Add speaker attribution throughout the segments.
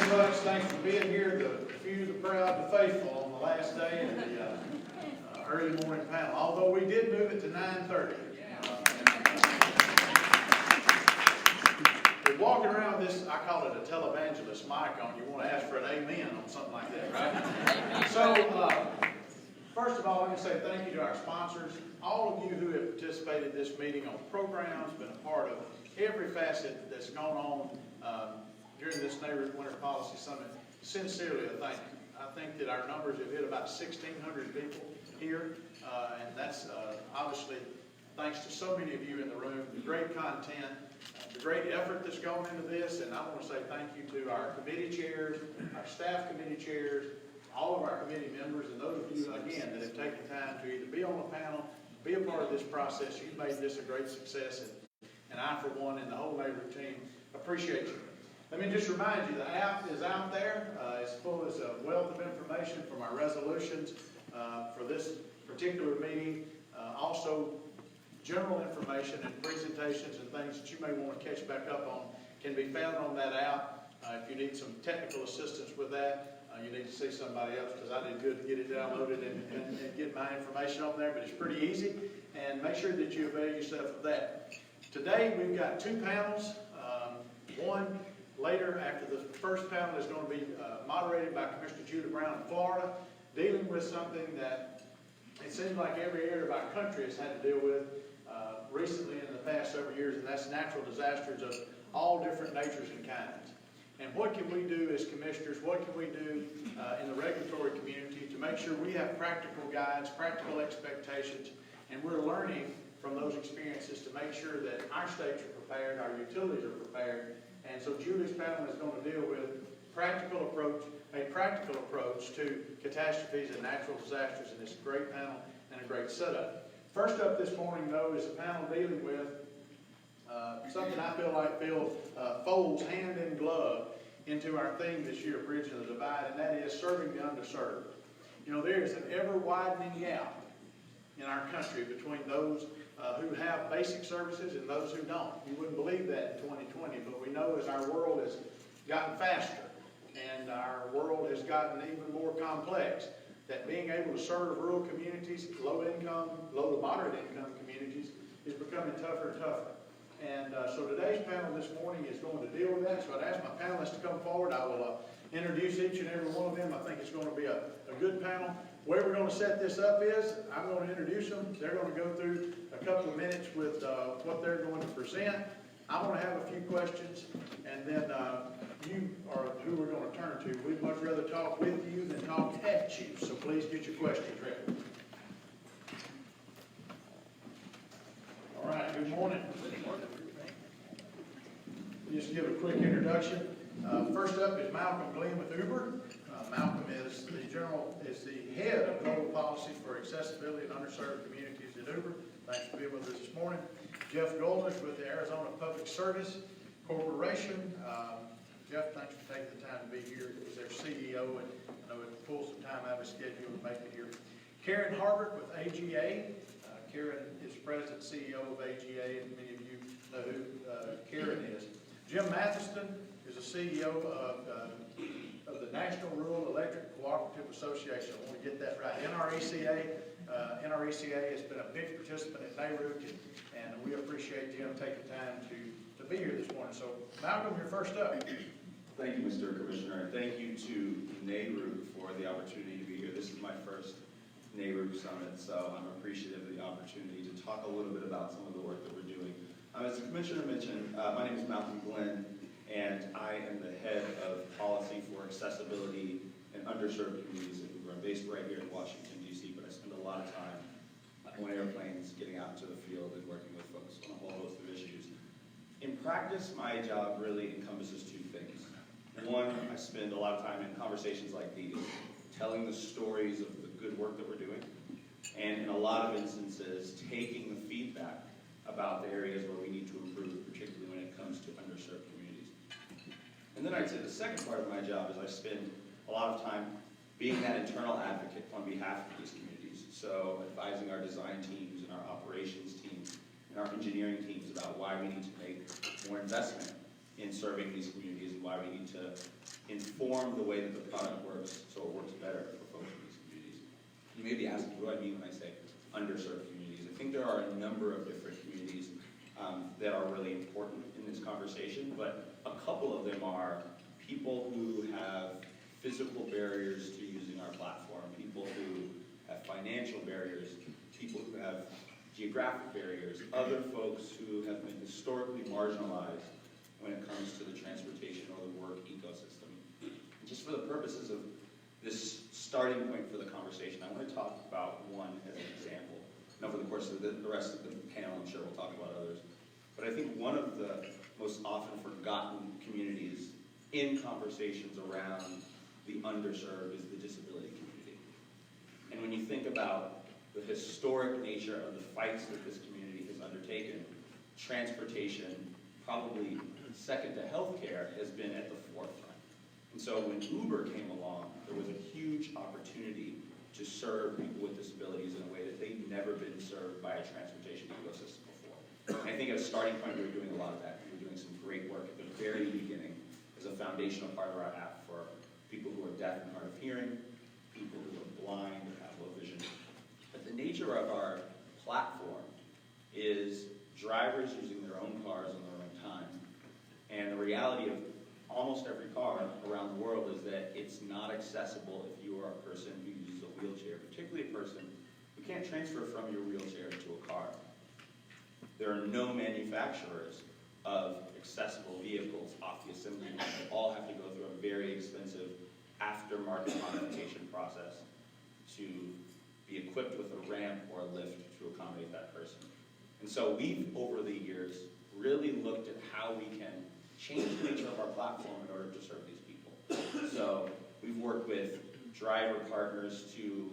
Speaker 1: very much. Thanks for being here, the few, the proud, the faithful on the last day of the early morning panel. Although we did move it to 9:30. We're walking around this, I call it a televangelist mic on. You want to ask for an amen on something like that, right? So, first of all, let me say thank you to our sponsors, all of you who have participated in this meeting on programs, been a part of every facet that's gone on during this NARUC Winter Policy Summit. Sincerely, a thank you. I think that our numbers have hit about 1,600 people here, and that's obviously thanks to so many of you in the room, the great content, the great effort that's gone into this, and I want to say thank you to our committee chairs, our staff committee chairs, all of our committee members, and those of you, again, that have taken time to either be on the panel, be a part of this process. You've made this a great success, and I, for one, and the whole NARUC team appreciate you. Let me just remind you, the app is out there. It's full of a wealth of information from our resolutions for this particular meeting. Also, general information and presentations and things that you may want to catch back up on can be found on that app. If you need some technical assistance with that, you need to see somebody else, because I did good to get it downloaded and get my information on there, but it's pretty easy, and make sure that you avail yourself of that. Today we've got two panels. One later after the first panel is going to be moderated by Commissioner Judah Brown in Florida, dealing with something that it seems like every area of our country has had to deal with recently in the past several years, and that's natural disasters of all different natures and kinds. And what can we do as commissioners, what can we do in the regulatory community to make sure we have practical guides, practical expectations, and we're learning from those experiences to make sure that our states are prepared, our utilities are prepared. And so Julie's panel is going to deal with a practical approach to catastrophes and natural disasters, and it's a great panel and a great setup. First up this morning, though, is a panel dealing with something I feel like folds hand in glove into our theme this year, Bridging the Divide, and that is serving the underserved. You know, there is an ever-widening gap in our country between those who have basic services and those who don't. You wouldn't believe that in 2020, but we know as our world has gotten faster and our world has gotten even more complex, that being able to serve rural communities, low to moderate income communities, is becoming tougher and tougher. And so today's panel this morning is going to deal with that. So I'd ask my panelists to come forward. I will introduce each and every one of them. I think it's going to be a good panel. The way we're going to set this up is I'm going to introduce them. They're going to go through a couple of minutes with what they're going to present. I'm going to have a few questions, and then you are who we're going to turn to. We'd much rather talk with you than talk at you, so please get your questions ready. All right, good morning. Just give a quick introduction. First up is Malcom with Uber. Malcom is the head of global policy for accessibility and underserved communities at Uber. Thanks for being with us this morning. Jeff Guldner with the Arizona Public Service Corporation. Jeff, thanks for taking the time to be here. He's their CEO, and I know it pulls some time out of his schedule to make it here. Harbert with AGA. Karen is president CEO of AGA, and many of you know who Karen is. Jim Matheson is the CEO of the National Rural Electric Cooperative Association. I want to get that right. NRECA has been a big participant at NARUC, and we appreciate Jim taking time to be here this morning. So, Malcom, you're first up.
Speaker 2: Thank you, Mr. Commissioner, and thank you to NARUC for the opportunity to be here. This is my first NARUC Summit, so I'm appreciative of the opportunity to talk a little bit about some of the work that we're doing. As the Commissioner mentioned, my name is Malcom, and I am the head of policy for accessibility and underserved communities at Uber. I'm based right here in Washington, D.C., but I spend a lot of time on airplanes, getting out to the field and working with folks on a whole host of issues. In practice, my job really encompasses two things. One, I spend a lot of time in conversations like these, telling the stories of the good work that we're doing, and in a lot of instances, taking the feedback about the areas where we need to improve, particularly when it comes to underserved communities. And then I'd say the second part of my job is I spend a lot of time being that internal advocate on behalf of these communities. So advising our design teams and our operations teams and our engineering teams about why we need to make more investment in serving these communities and why we need to inform the way that the product works so it works better for folks in these communities. You may be asking, what do I mean when I say underserved communities? I think there are a number of different communities that are really important in this conversation, but a couple of them are people who have physical barriers to using our platform, people who have financial barriers, people who have geographic barriers, other folks who have been historically marginalized when it comes to the transportation or the work ecosystem. And just for the purposes of this starting point for the conversation, I want to talk about one as an example. Now, for the course of the rest of the panel, I'm sure we'll talk about others. But I think one of the most often forgotten communities in conversations around the underserved is the disability community. And when you think about the historic nature of the fights that this community has undertaken, transportation, probably second to healthcare, has been at the forefront. And so when Uber came along, there was a huge opportunity to serve people with disabilities in a way that they'd never been served by a transportation ecosystem before. And I think at a starting point, we were doing a lot of that. We were doing some great work at the very beginning as a foundational part of our app for people who are deaf and hard of hearing, people who are blind or have low vision. But the nature of our platform is drivers using their own cars on their own time. And the reality of almost every car around the world is that it's not accessible if you are a person who uses a wheelchair, particularly a person who can't transfer from your wheelchair to a car. There are no manufacturers of accessible vehicles off the assembly line. They all have to go through a very expensive aftermarket modification process to be equipped with a ramp or a lift to accommodate that person. And so we've, over the years, really looked at how we can change the nature of our platform in order to serve these people. So we've worked with driver partners to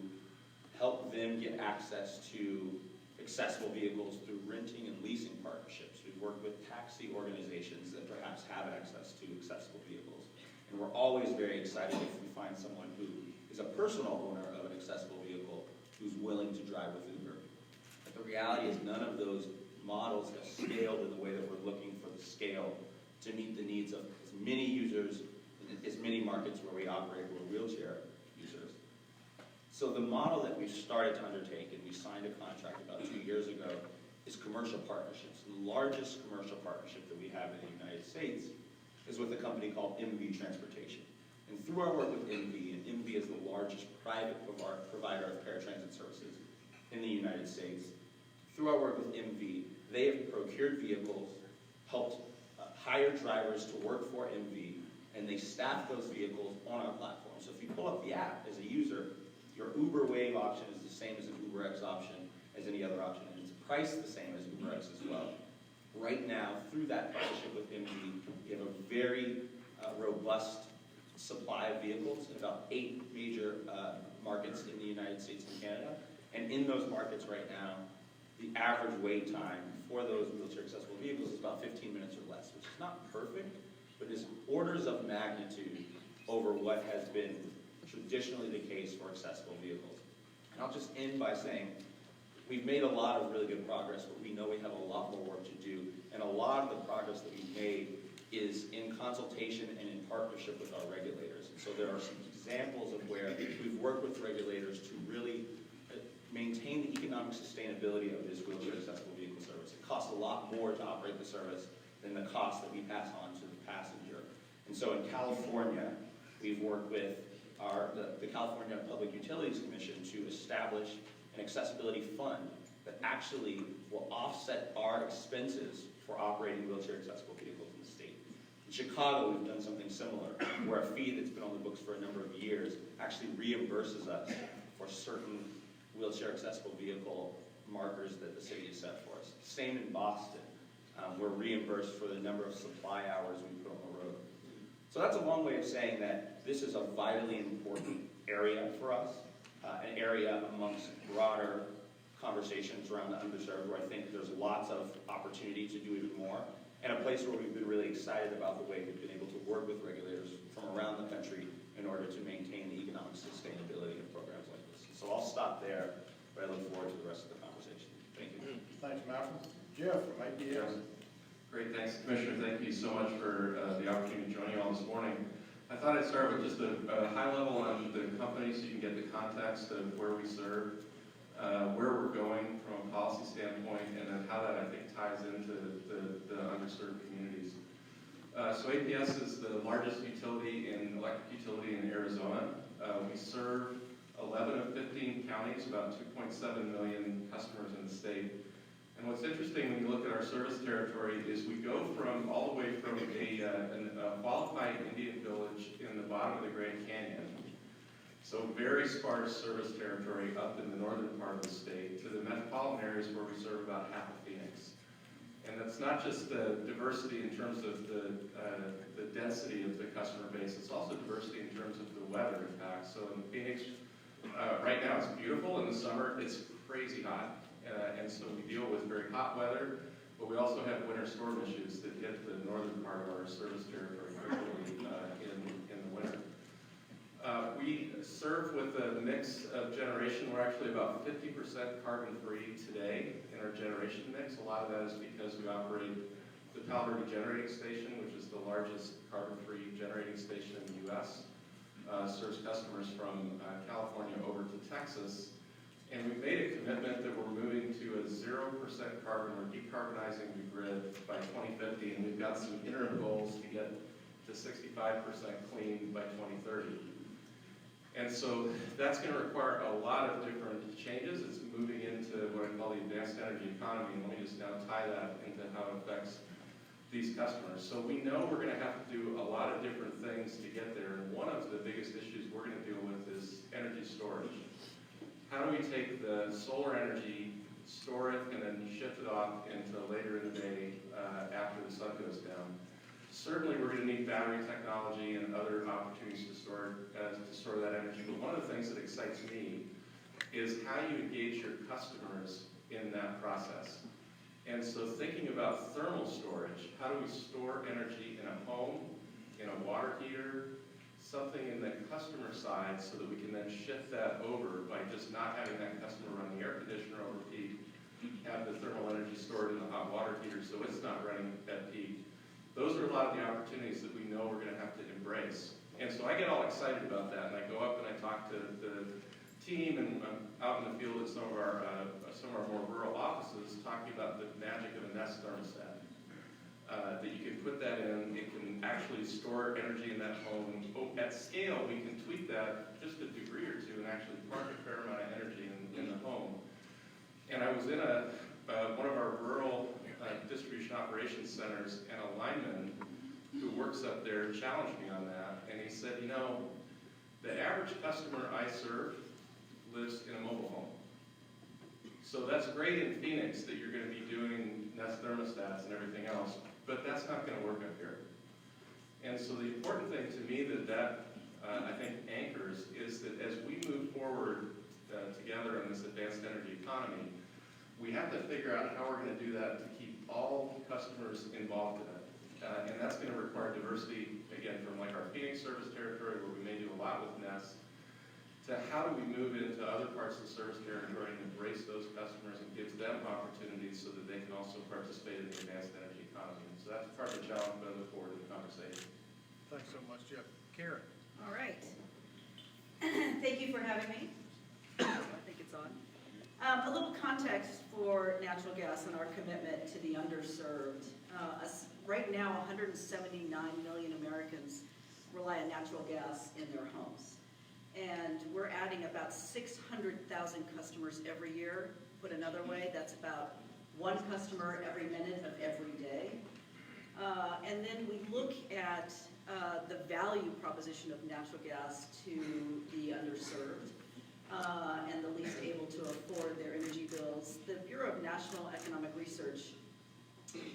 Speaker 2: help them get access to accessible vehicles through renting and leasing partnerships. We've worked with taxi organizations that perhaps have access to accessible vehicles. And we're always very excited if we find someone who is a personal owner of an accessible vehicle who's willing to drive with Uber. But the reality is none of those models have scaled in the way that we're looking for the scale to meet the needs of as many users in as many markets where we operate who are wheelchair users. So the model that we've started to undertake, and we signed a contract about 2 years ago, is commercial partnerships. The largest commercial partnership that we have in the United States is with a company called MV Transportation. And through our work with MV, and MV is the largest private provider of paratransit services in the United States, through our work with MV, they have procured vehicles, helped hire drivers to work for MV, and they staff those vehicles on our platform. So if you pull up the app as a user, your Uber Wave option is the same as an UberX option, as any other option, and it's priced the same as UberX as well. Right now, through that partnership with MV, we have a very robust supply of vehicles in about 8 major markets in the United States and Canada. And in those markets right now, the average wait time for those wheelchair accessible vehicles is about 15 minutes or less, which is not perfect, but is orders of magnitude over what has been traditionally the case for accessible vehicles. And I'll just end by saying we've made a lot of really good progress, but we know we have a lot more work to do. And a lot of the progress that we've made is in consultation and in partnership with our regulators. And so there are some examples of where we've worked with regulators to really maintain the economic sustainability of this wheelchair accessible vehicle service. It costs a lot more to operate the service than the cost that we pass on to the passenger. And so in California, we've worked with the California Public Utilities Commission to establish an accessibility fund that actually will offset our expenses for operating wheelchair accessible vehicles in the state. In Chicago, we've done something similar, where a fee that's been on the books for a number of years actually reimburses us for certain wheelchair accessible vehicle markers that the city has set for us. Same in Boston. We're reimbursed for the number of supply hours we put on the road. So that's a long way of saying that this is a vitally important area for us, an area amongst broader conversations around the underserved where I think there's lots of opportunity to do even more, and a place where we've been really excited about the way we've been able to work with regulators from around the country in order to maintain the economic sustainability of programs like this. So I'll stop there, but I look forward to the rest of the conversation. Thank you.
Speaker 1: Thanks, Malcolm. Jeff from APS.
Speaker 3: Great, thanks, Commissioner. Thank you so much for the opportunity to join you all this morning. I thought I'd start with just a high level on the company so you can get the context of where we serve, where we're going from a policy standpoint, and then how that I think ties into the underserved communities. So APS is the largest electric utility in Arizona. We serve 11 of 15 counties, about 2.7 million customers in the state. And what's interesting when you look at our service territory is we go from all the way from a qualified Indian village in the bottom of the Grand Canyon, so very sparse service territory up in the northern part of the state, to the metropolitan areas where we serve about half of Phoenix. And that's not just the diversity in terms of the density of the customer base, it's also diversity in terms of the weather impact. So in Phoenix, right now it's beautiful. In the summer, it's crazy hot. And so we deal with very hot weather, but we also have winter storm issues that hit the northern part of our service territory, particularly in the winter. We serve with a mix of generation. We're actually about 50% carbon-free today in our generation mix. A lot of that is because we operate the Palo Verde Generating Station, which is the largest carbon-free generating station in the U.S. Serves customers from California over to Texas. And we've made a commitment that we're moving to a 0% carbon, we're decarbonizing the grid by 2050, and we've got some interim goals to get to 65% clean by 2030. And so that's going to require a lot of different changes. It's moving into what I call the advanced energy economy, and let me just now tie that into how it affects these customers. So we know we're going to have to do a lot of different things to get there, and one of the biggest issues we're going to deal with is energy storage. How do we take the solar energy, store it, and then shift it off into later in the day after the sun goes down? Certainly we're going to need battery technology and other opportunities to store that energy, but one of the things that excites me is how you engage your customers in that process. And so thinking about thermal storage, how do we store energy in a home, in a water heater, something in the customer side so that we can then shift that over by just not having that customer run the air conditioner over peak, have the thermal energy stored in the hot water heater so it's not running at peak. Those are a lot of the opportunities that we know we're going to have to embrace. And so I get all excited about that, and I go up and I talk to the team, and I'm out in the field at some of our more rural offices talking about the magic of a Nest thermostat. That you can put that in, it can actually store energy in that home. At scale, we can tweak that just a degree or two and actually park a fair amount of energy in the home. And I was in one of our rural distribution operations centers, and a lineman who works up there challenged me on that, and he said, you know, the average customer I serve lives in a mobile home. So that's great in Phoenix that you're going to be doing Nest thermostats and everything else, but that's not going to work up here. And so the important thing to me that I think anchors is that as we move forward together in this advanced energy economy, we have to figure out how we're going to do that to keep all customers involved in it. And that's going to require diversity, again, from like our Phoenix service territory, where we may do a lot with Nest, to how do we move into other parts of the service territory and embrace those customers and give them opportunities so that they can also participate in the advanced energy economy. So that's part of the challenge, but I look forward to the conversation.
Speaker 1: Thanks so much, Jeff. Karen.
Speaker 4: All right. Thank you for having me. I think it's on. A little context for natural gas and our commitment to the underserved. Right now, 179 million Americans rely on natural gas in their homes. And we're adding about 600,000 customers every year. Put another way, that's about one customer every minute of every day. And then we look at the value proposition of natural gas to the underserved and the least able to afford their energy bills. The Bureau of National Economic Research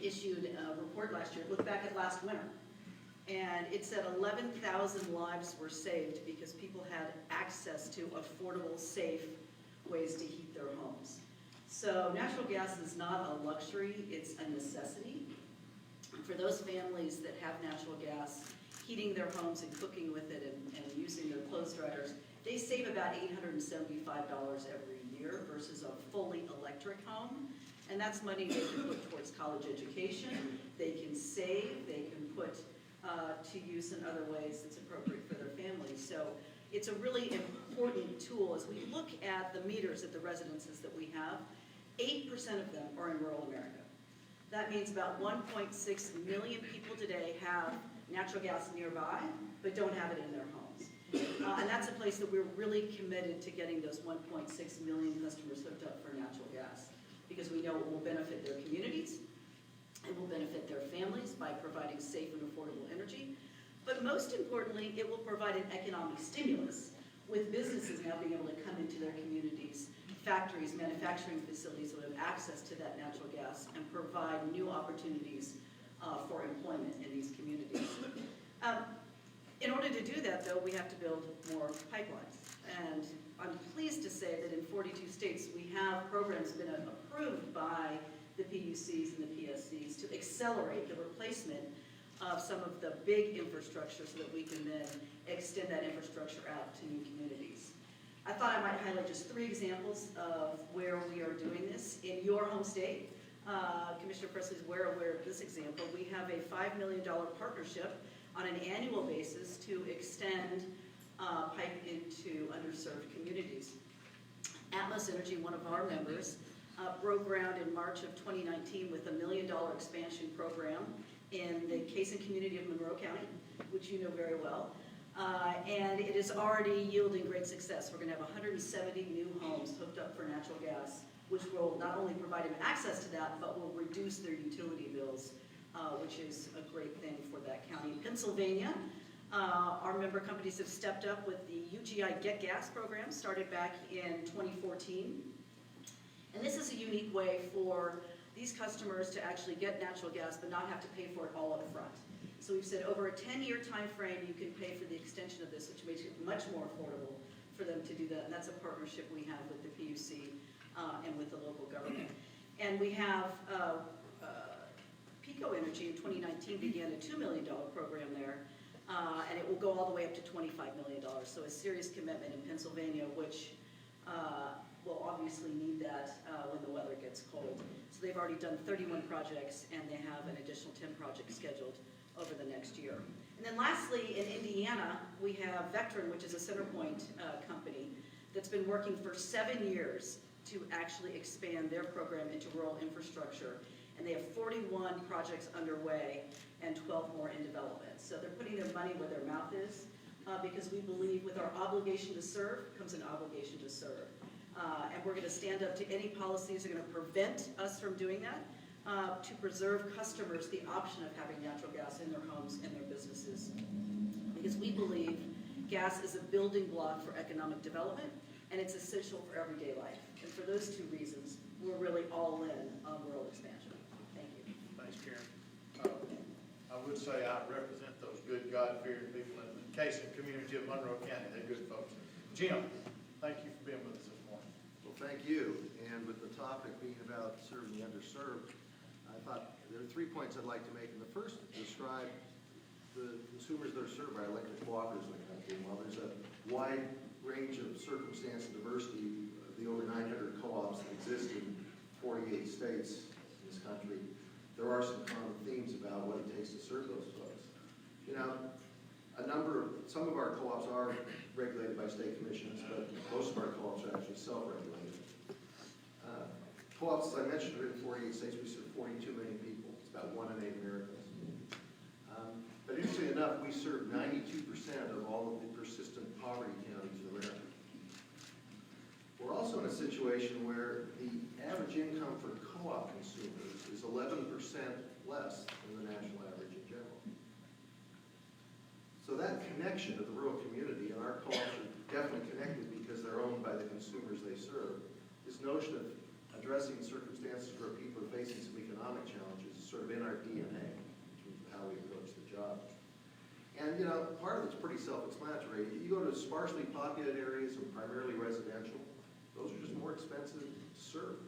Speaker 4: issued a report last year. Look back at last winter. And it said 11,000 lives were saved because people had access to affordable, safe ways to heat their homes. So natural gas is not a luxury, it's a necessity. For those families that have natural gas, heating their homes and cooking with it and using their clothes dryers, they save about $875 every year versus a fully electric home. And that's money they can put towards college education, they can save, they can put to use in other ways that's appropriate for their families. So it's a really important tool. As we look at the meters at the residences that we have, 8% of them are in rural America. That means about 1.6 million people today have natural gas nearby, but don't have it in their homes. And that's a place that we're really committed to getting those 1.6 million customers hooked up for natural gas, because we know it will benefit their communities, it will benefit their families by providing safe and affordable energy, but most importantly, it will provide an economic stimulus, with businesses now being able to come into their communities, factories, manufacturing facilities that have access to that natural gas and provide new opportunities for employment in these communities. In order to do that, though, we have to build more pipelines. And I'm pleased to say that in 42 states, we have programs been approved by the PUCs and the PSCs to accelerate the replacement of some of the big infrastructure so that we can then extend that infrastructure out to new communities. I thought I might highlight just 3 examples of where we are doing this. In your home state, Commissioner Presley is aware of this example. We have a $5 million partnership on an annual basis to extend pipe into underserved communities. Atmos Energy, one of our members, broke ground in March of 2019 with a $1 million expansion program in the Matheson community of Monroe County, which you know very well. And it is already yielding great success. We're going to have 170 new homes hooked up for natural gas, which will not only provide them access to that, but will reduce their utility bills, which is a great thing for that county. In Pennsylvania, our member companies have stepped up with the UGI Get Gas program, started back in 2014. And this is a unique way for these customers to actually get natural gas but not have to pay for it all up front. So we've said over a 10-year time frame, you can pay for the extension of this, which makes it much more affordable for them to do that. And that's a partnership we have with the PUC and with the local government. And we have Pico Energy in 2019 began a $2 million program there, and it will go all the way up to $25 million. So a serious commitment in Pennsylvania, which will obviously need that when the weather gets cold. So they've already done 31 projects, and they have an additional 10 projects scheduled over the next year. And then lastly, in Indiana, we have Vectren, which is a CenterPoint company that's been working for 7 years to actually expand their program into rural infrastructure. And they have 41 projects underway and 12 more in development. So they're putting their money where their mouth is, because we believe with our obligation to serve comes an obligation to serve. And we're going to stand up to any policies that are going to prevent us from doing that, to preserve customers the option of having natural gas in their homes and their businesses. Because we believe gas is a building block for economic development, and it's essential for everyday life. And for those 2 reasons, we're really all in on rural expansion. Thank you.
Speaker 1: Thanks, Karen. I would say I represent those good, God-fearing people in the Matheson community of Monroe County. They're good folks. Jim, thank you for being with us this morning.
Speaker 5: Well, thank you. And with the topic being about serving the underserved, I thought there are 3 points I'd like to make. And the first, describe the consumers that are served by electric cooperatives in the country. And while there's a wide range of circumstance and diversity of the over 900 co-ops that exist in 48 states in this country, there are some common themes about what it takes to serve those folks. You know, some of our co-ops are regulated by state commissions, but most of our co-ops are actually self-regulated. Co-ops, as I mentioned, are in 48 states. We serve 42 million people. It's about 1 in 8 Americans. But interestingly enough, we serve 92% of all of the persistent poverty counties in America. We're also in a situation where the average income for co-op consumers is 11% less than the national average in general. So that connection to the rural community, and our co-ops are definitely connected because they're owned by the consumers they serve, this notion of addressing circumstances where people are facing some economic challenges is sort of in our DNA in terms of how we approach the job. And, you know, part of it's pretty self-explanatory. You go to sparsely populated areas and primarily residential, those are just more expensive to serve.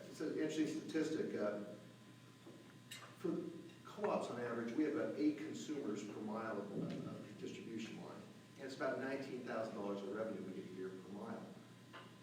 Speaker 5: It's an interesting statistic. For co-ops on average, we have about 8 consumers per mile of distribution line. And it's about $19,000 of revenue we get a year per mile.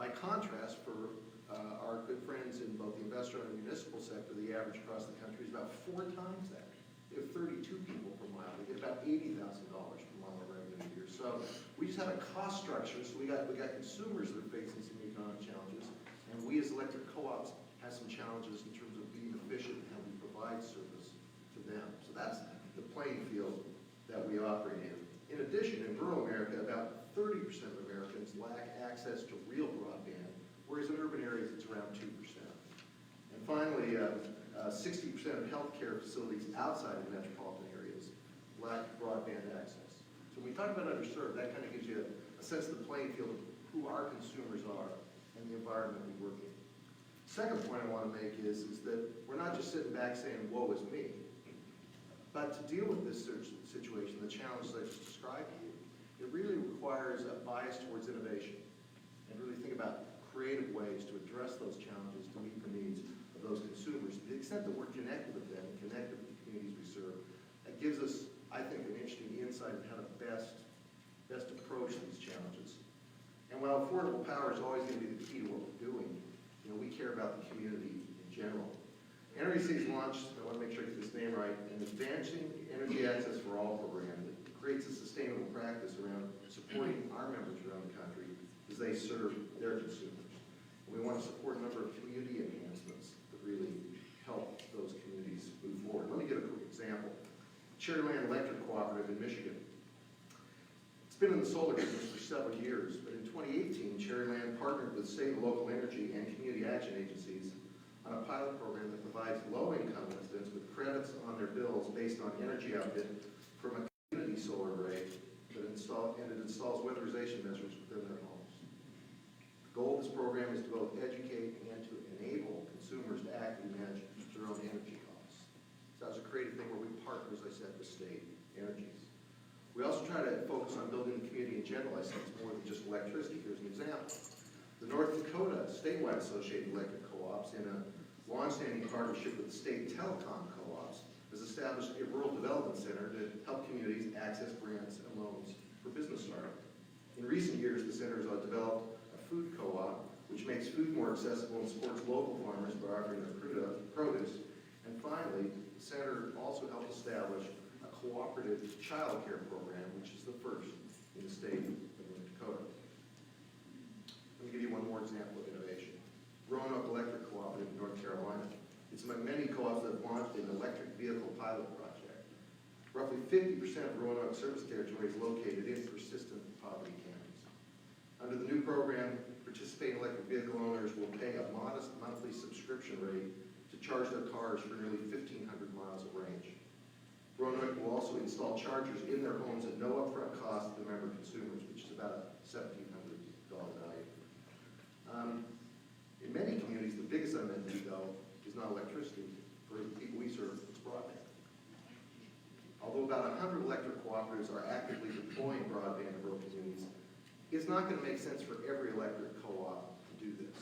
Speaker 5: By contrast, for our good friends in both the investor and the municipal sector, the average across the country is about 4 times that. They have 30 32 people per mile. We get about $80,000 per mile of revenue a year. So we just have a cost structure. So we got consumers that are facing some economic challenges, and we as electric co-ops have some challenges in terms of being efficient and how we provide service to them. So that's the playing field that we operate in. In addition, in rural America, about 30% of Americans lack access to real broadband, whereas in urban areas it's around 2%. And finally, 60% of healthcare facilities outside of metropolitan areas lack broadband access. So when we talk about underserved, that kind of gives you a sense of the playing field of who our consumers are and the environment we work in. Second point I want to make is that we're not just sitting back saying, woe is me. But to deal with this situation, the challenges I just described to you, it really requires a bias towards innovation and really think about creative ways to address those challenges to meet the needs of those consumers. To the extent that we're connected with them, connected with the communities we serve, that gives us, I think, an interesting insight on how to best approach these challenges. And while affordable power is always going to be the key to what we're doing, we care about the community in general. NRECA has launched, I want to make sure I get this name right, an Advancing Energy Access for All program that creates a sustainable practice around supporting our members around the country as they serve their consumers. And we want to support a number of community enhancements that really help those communities move forward. Let me give a quick example. Cherryland Electric Cooperative in Michigan. It's been in the solar business for several years, but in 2018, Cherryland partnered with state and local energy and community action agencies on a pilot program that provides low-income residents with credits on their bills based on energy output from a community solar array that it installs weatherization measures within their homes. The goal of this program is to both educate and to enable consumers to actively manage their own energy costs. So that's a creative thing where we partner, as I said, with state energies. We also try to focus on building the community in general. I said it's more than just electricity. Here's an example. The North Dakota Statewide Associated Electric Co-ops, in a long-standing partnership with the state telecom co-ops, has established a rural development center to help communities access grants and loans for business startup. In recent years, the center has developed a food co-op, which makes food more accessible and supports local farmers by offering their produce. And finally, the center also helped establish a cooperative child care program, which is the first in the state of North Dakota. Let me give you one more example of innovation. Roanoke Electric Cooperative in North Carolina. It's among many co-ops that have launched an electric vehicle pilot project. Roughly 50% of Roanoke service territory is located in persistent poverty counties. Under the new program, participating electric vehicle owners will pay a modest monthly subscription rate to charge their cars for nearly 1,500 miles of range. Roanoke will also install chargers in their homes at no upfront cost to the member consumers, which is about a $1,700 value. In many communities, the biggest unmet need, though, is not electricity. For the people we serve, it's broadband. Although about 100 electric cooperatives are actively deploying broadband in rural communities, it's not going to make sense for every electric co-op to do this.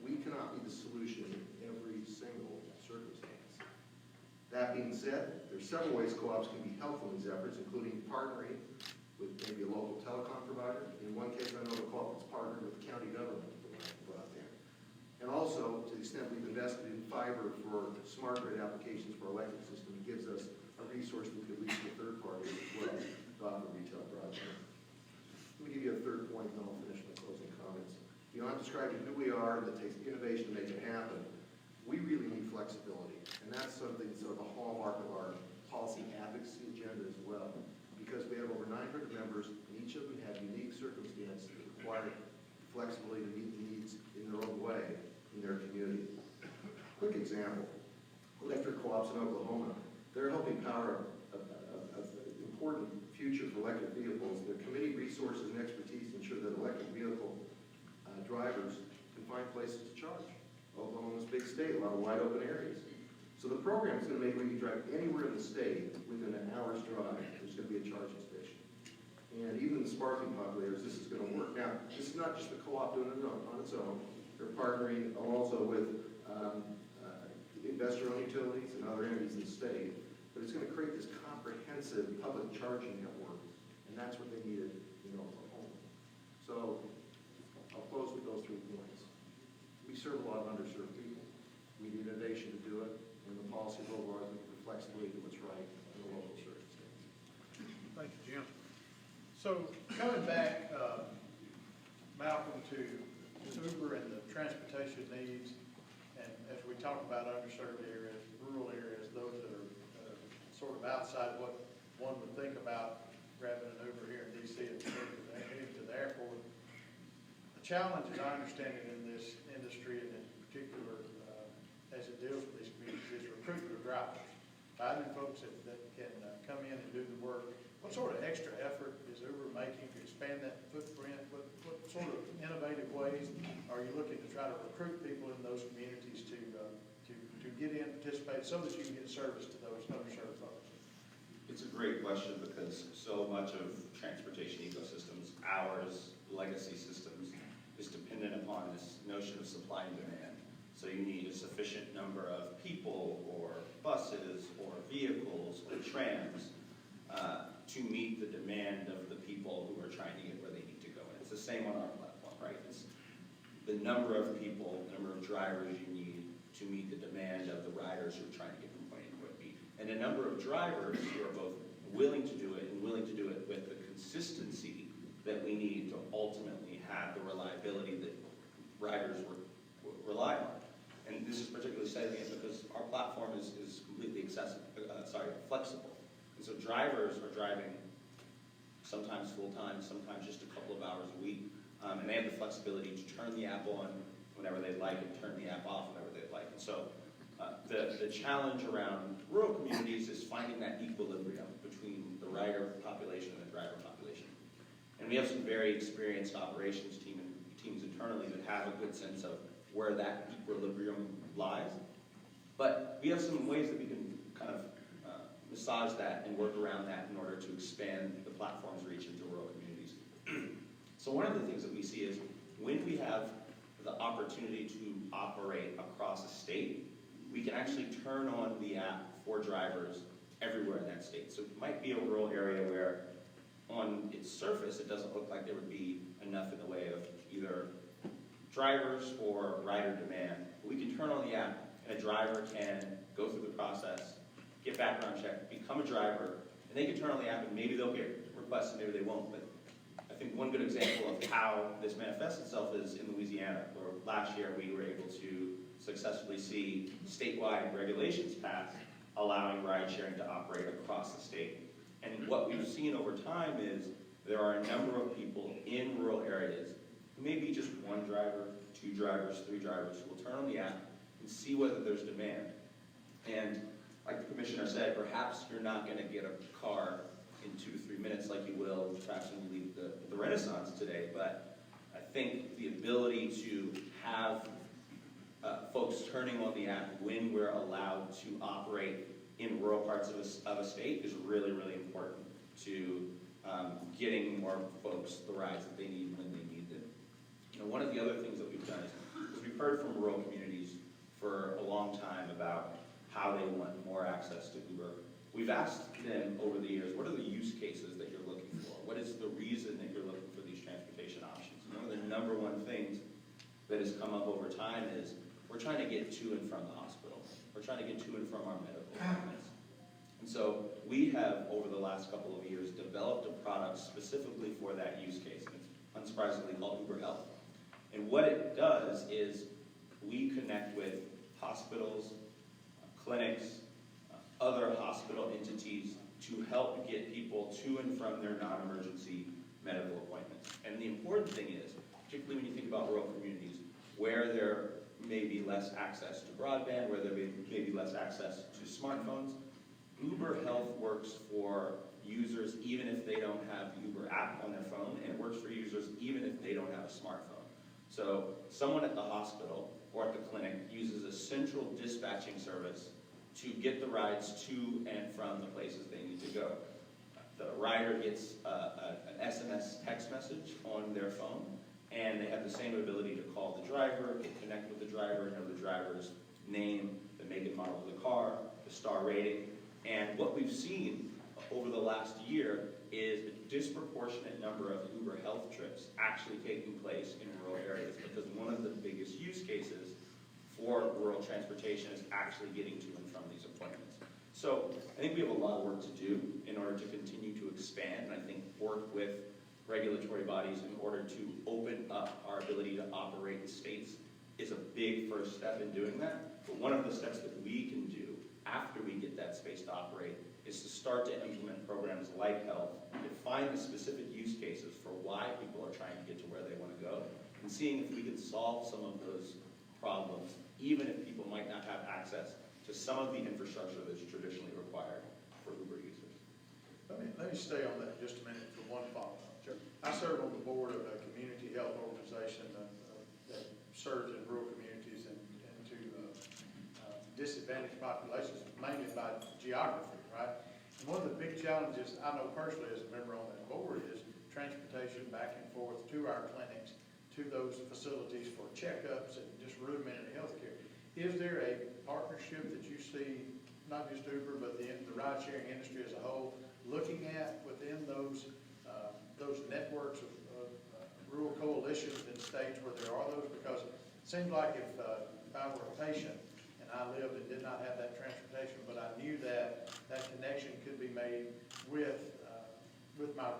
Speaker 5: We cannot be the solution in every single circumstance. That being said, there are several ways co-ops can be helpful in these efforts, including partnering with maybe a local telecom provider. In one case, I know the co-op has partnered with the county government to provide broadband. And also, to the extent we've invested in fiber for smart grid applications for our electric system, it gives us a resource we could lease to third parties as well to offer retail broadband. Let me give you a third point, and then I'll finish my closing comments. Beyond describing who we are and that takes innovation to make it happen, we really need flexibility. And that's something sort of a hallmark of our policy advocacy agenda as well. Because we have over 900 members, and each of them have unique circumstances that require flexibility to meet the needs in their own way in their community. Quick example, electric co-ops in Oklahoma, they're helping power an important future for electric vehicles. Their committee resources and expertise ensure that electric vehicle drivers can find places to charge. Oklahoma's a big state, a lot of wide open areas. So the program is going to make where you drive anywhere in the state within an hour's drive, there's going to be a charging station. And even in the sparkling populators, this is going to work. Now, this is not just the co-op doing it on its own. They're partnering also with investor-owned utilities and other entities in the state. But it's going to create this comprehensive public charging network, and that's what they needed in Oklahoma. So I'll close with those 3 points. We serve a lot of underserved people. We need innovation to do it, and the policy will allow us to flexibility to what's right in the local service.
Speaker 1: So coming back, Malcolm, to Uber and the transportation needs, and as we talk about underserved areas, rural areas, those that are sort of outside what one would think about grabbing an Uber here in DC and heading to the airport. The challenge, as I understand it, in this industry, and in particular as it deals with these communities, is recruitment of drivers. Finding folks that can come in and do the work. What sort of extra effort is Uber making to expand that footprint? What sort of innovative ways are you looking to try to recruit people in those communities to get in, participate, so that you can get service to those underserved folks?
Speaker 2: It's a great question because so much of transportation ecosystems, ours, legacy systems, is dependent upon this notion of supply and demand. So you need a sufficient number of people or buses or vehicles or trams to meet the demand of the people who are trying to get where they need to go. And it's the same on our platform, right? It's the number of people, the number of drivers you need to meet the demand of the riders who are trying to get from point A to point B. And a number of drivers who are both willing to do it and willing to do it with the consistency that we need to ultimately have the reliability that riders rely on. And this is particularly salient because our platform is completely flexible. And so drivers are driving sometimes full-time, sometimes just a couple of hours a week. And they have the flexibility to turn the app on whenever they'd like and turn the app off whenever they'd like. And so the challenge around rural communities is finding that equilibrium between the rider population and the driver population. And we have some very experienced operations teams internally that have a good sense of where that equilibrium lies. But we have some ways that we can kind of massage that and work around that in order to expand the platform's reach into rural communities. So one of the things that we see is when we have the opportunity to operate across a state, we can actually turn on the app for drivers everywhere in that state. So it might be a rural area where on its surface it doesn't look like there would be enough in the way of either drivers or rider demand. But we can turn on the app and a driver can go through the process, get background check, become a driver, and they can turn on the app and maybe they'll get requests and maybe they won't. But I think one good example of how this manifests itself is in Louisiana, where last year we were able to successfully see statewide regulations passed allowing ride sharing to operate across the state. And what we've seen over time is there are a number of people in rural areas, maybe just one driver, two drivers, three drivers, who will turn on the app and see whether there's demand. And like the commissioner said, perhaps you're not going to get a car in 2 to 3 minutes like you will perhaps when you leave the Renaissance today, but I think the ability to have folks turning on the app when we're allowed to operate in rural parts of a state is really, really important to getting more folks the rides that they need when they need them. You know, one of the other things that we've done is we've heard from rural communities for a long time about how they want more access to Uber. We've asked them over the years, what are the use cases that you're looking for? What is the reason that you're looking for these transportation options? And one of the number one things that has come up over time is we're trying to get to and from the hospital. We're trying to get to and from our medical appointments. And so we have, over the last couple of years, developed a product specifically for that use case. And it's unsurprisingly called Uber Health. And what it does is we connect with hospitals, clinics, other hospital entities to help get people to and from their non-emergency medical appointments. And the important thing is, particularly when you think about rural communities, where there may be less access to broadband, where there may be less access to smartphones, Uber Health works for users even if they don't have the Uber app on their phone, and it works for users even if they don't have a smartphone. So someone at the hospital or at the clinic uses a central dispatching service to get the rides to and from the places they need to go. The rider gets an SMS text message on their phone, and they have the same ability to call the driver, connect with the driver, know the driver's name, the make and model of the car, the star rating. And what we've seen over the last year is a disproportionate number of Uber Health trips actually taking place in rural areas, because one of the biggest use cases for rural transportation is actually getting to and from these appointments. So I think we have a lot of work to do in order to continue to expand, and I think work with regulatory bodies in order to open up our ability to operate in states is a big first step in doing that. But one of the steps that we can do after we get that space to operate is to start to implement programs like health, that find the specific use cases for why people are trying to get to where they want to go, and seeing if we can solve some of those problems, even if people might not have access to some of the infrastructure that's traditionally required for Uber users.
Speaker 1: Let me stay on that just a minute for one follow-up. Sure. I serve on the board of a community health organization that serves in rural communities and to disadvantaged populations, mainly by geography, right? And one of the big challenges I know personally as a member on that board is transportation back and forth to our clinics, to those facilities for checkups and just rudimentary health care. Is there a partnership that you see, not just Uber, but the ride-sharing industry as a whole, looking at within those networks of rural coalitions in states where there are those? Because it seems like if I were a patient and I lived and did not have that transportation, but I knew that connection could be made with my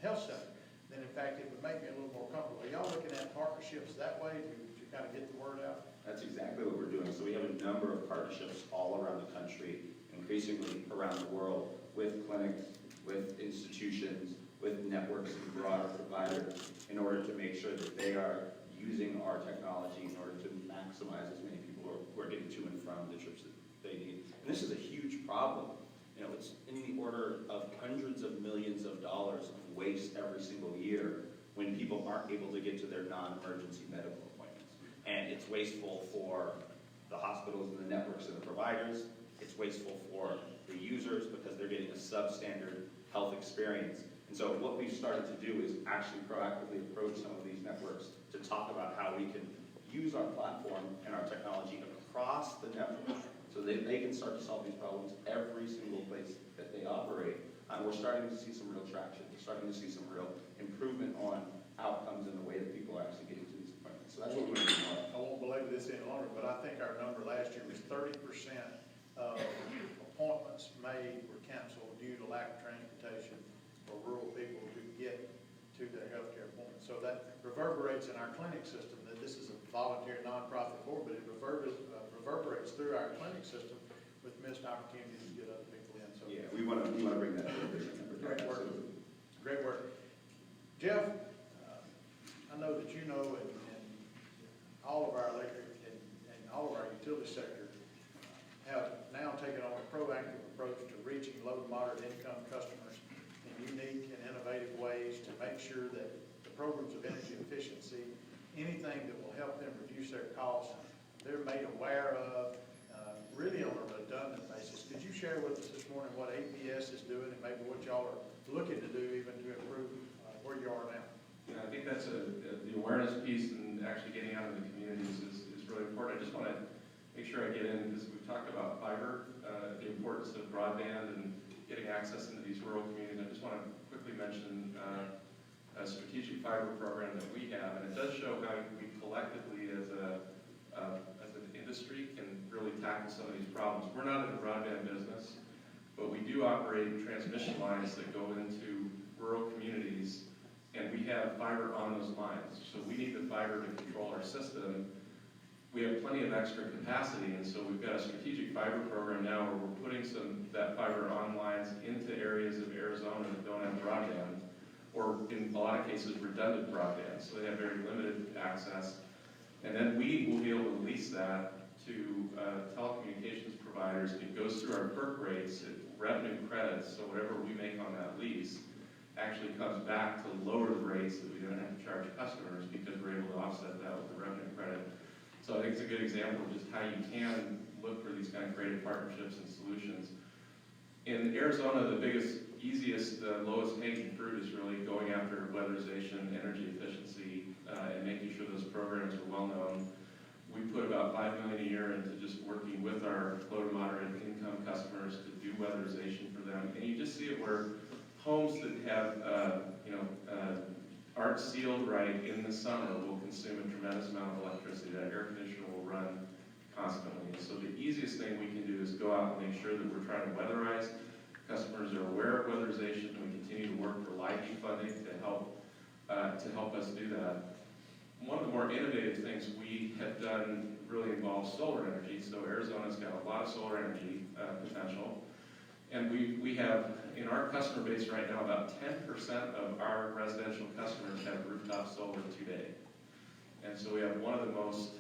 Speaker 1: health center, then in fact it would make me a little more comfortable. Are y'all looking at partnerships that way to kind of get the word out?
Speaker 2: That's exactly what we're doing. So we have a number of partnerships all around the country, increasingly around the world, with clinics, with institutions, with networks and broader providers, in order to make sure that they are using our technology in order to maximize as many people who are getting to and from the trips that they need. And this is a huge problem. You know, it's in the order of hundreds of millions of dollars of waste every single year when people aren't able to get to their non-emergency medical appointments. And it's wasteful for the hospitals and the networks and the providers. It's wasteful for the users because they're getting a substandard health experience. And so what we've started to do is actually proactively approach some of these networks to talk about how we can use our platform and our technology across the network so that they can start to solve these problems every single place that they operate. And we're starting to see some real traction. We're starting to see some real improvement on outcomes in the way that people are actually getting to these appointments. So that's what we're going to do.
Speaker 1: I won't belabor this any longer, but I think our number last year was 30% of appointments made were canceled due to lack of transportation for rural people to get to their healthcare appointments. So that reverberates in our clinic system, that this is a volunteer nonprofit board, but it reverberates through our clinic system with missed opportunities to get other people in. So
Speaker 2: yeah, we want to bring that number down.
Speaker 1: great work. Great work. Jeff, I know that you know and all of our electric and all of our utility sector have now taken on a proactive approach to reaching low to moderate income customers in unique and innovative ways to make sure that the programs of energy efficiency, anything that will help them reduce their costs, they're made aware of, really on a redundant basis. Could you share with us this morning what APS is doing and maybe what y'all are looking to do even to improve where you are now?
Speaker 3: Yeah, I think that's the awareness piece and actually getting out in the communities is really important. I just want to make sure I get in because we've talked about fiber, the importance of broadband and getting access into these rural communities. I just want to quickly mention a strategic fiber program that we have, and it does show how we collectively as an industry can really tackle some of these problems. We're not in the broadband business, but we do operate transmission lines that go into rural communities, and we have fiber on those lines. So we need the fiber to control our system. We have plenty of extra capacity, and so we've got a strategic fiber program now where we're putting that fiber on lines into areas of Arizona that don't have broadband, or in a lot of cases redundant broadband, so they have very limited access. And then we will be able to lease that to telecommunications providers. It goes through our PERC rates, revenue credits, so whatever we make on that lease actually comes back to lower the rates that we don't have to charge customers because we're able to offset that with the revenue credit. So I think it's a good example of just how you can look for these kind of creative partnerships and solutions. In Arizona, the biggest, easiest, lowest hanging fruit is really going after weatherization, energy efficiency, and making sure those programs are well known. We put about $5 million a year into just working with our low to moderate income customers to do weatherization for them. And you just see it where homes that have, aren't sealed right in the summer will consume a tremendous amount of electricity. That air conditioner will run constantly. So the easiest thing we can do is go out and make sure that we're trying to weatherize. Customers are aware of weatherization, and we continue to work for LIHEAP funding to help us do that. One of the more innovative things we have done really involves solar energy. So Arizona's got a lot of solar energy potential. And we have, in our customer base right now, about 10% of our residential customers have rooftop solar today. And so we have one of the most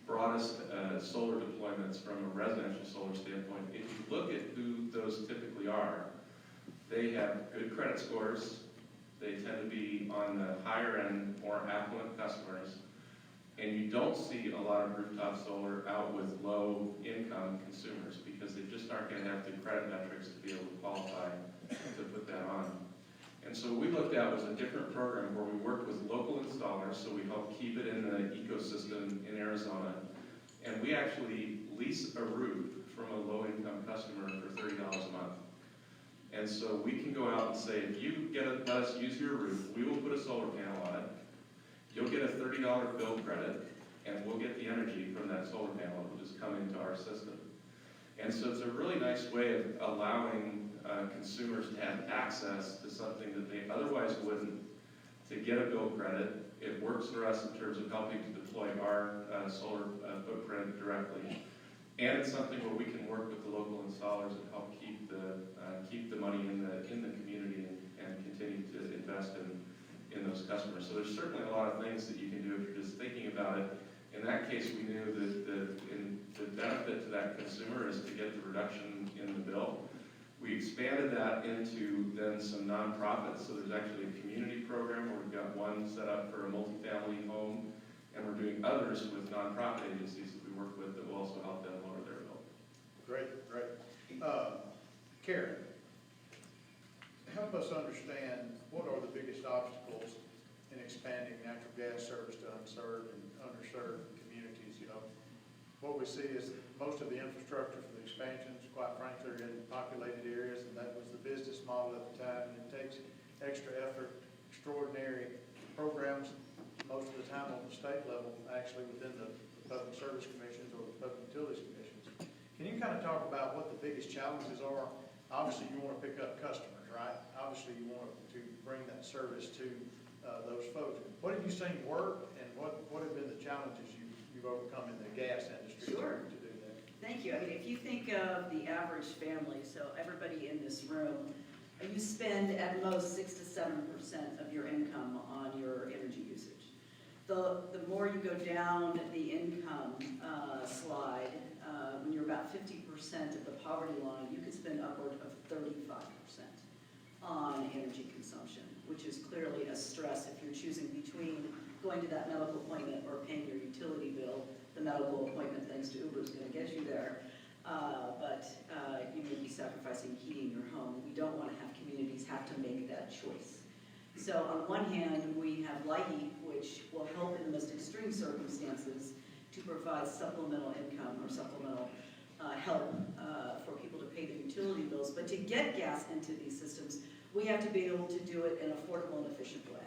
Speaker 3: broadest solar deployments from a residential solar standpoint. If you look at who those typically are, they have good credit scores. They tend to be on the higher end, more affluent customers. And you don't see a lot of rooftop solar out with low income consumers because they just aren't going to have the credit metrics to be able to qualify to put that on. And so what we looked at was a different program where we worked with local installers, so we helped keep it in the ecosystem in Arizona. And we actually lease a roof from a low-income customer for $30 a month. And so we can go out and say, if you let us use your roof, we will put a solar panel on it. You'll get a $30 bill credit, and we'll get the energy from that solar panel. It will just come into our system. And so it's a really nice way of allowing consumers to have access to something that they otherwise wouldn't, to get a bill credit. It works for us in terms of helping to deploy our solar footprint directly. And it's something where we can work with the local installers and help keep the money in the community and continue to invest in those customers. So there's certainly a lot of things that you can do if you're just thinking about it. In that case, we knew that the benefit to that consumer is to get the reduction in the bill. We expanded that into then some nonprofits. So there's actually a community program where we've got one set up for a multifamily home, and we're doing others with nonprofit agencies that we work with that will also help them lower their bill.
Speaker 1: Great, great. Karen, help us understand what are the biggest obstacles in expanding natural gas service to unserved and underserved communities. You know, what we see is most of the infrastructure for the expansions, quite frankly, are in populated areas, and that was the business model at the time. And it takes extra effort, extraordinary programs, most of the time on the state level, actually within the public service commissions or the public utilities commissions. Can you kind of talk about what the biggest challenges are? Obviously, you want to pick up customers, right? Obviously, you want to bring that service to those folks. What have you seen work, and what have been the challenges you've overcome in the gas industry
Speaker 4: Sure.
Speaker 1: to do that?
Speaker 4: Thank you. I mean, if you think of the average family, so everybody in this room, you spend at most 6 to 7% of your income on your energy usage. The more you go down the income slide, when you're about 50% of the poverty line, you could spend upward of 35% on energy consumption, which is clearly a stress if you're choosing between going to that medical appointment or paying your utility bill. The medical appointment, thanks to Uber, is going to get you there, but you may be sacrificing heating your home. We don't want to have communities have to make that choice. So on one hand, we have LIHEAP, which will help in the most extreme circumstances to provide supplemental income or supplemental help for people to pay the utility bills. But to get gas into these systems, we have to be able to do it in an affordable and efficient way.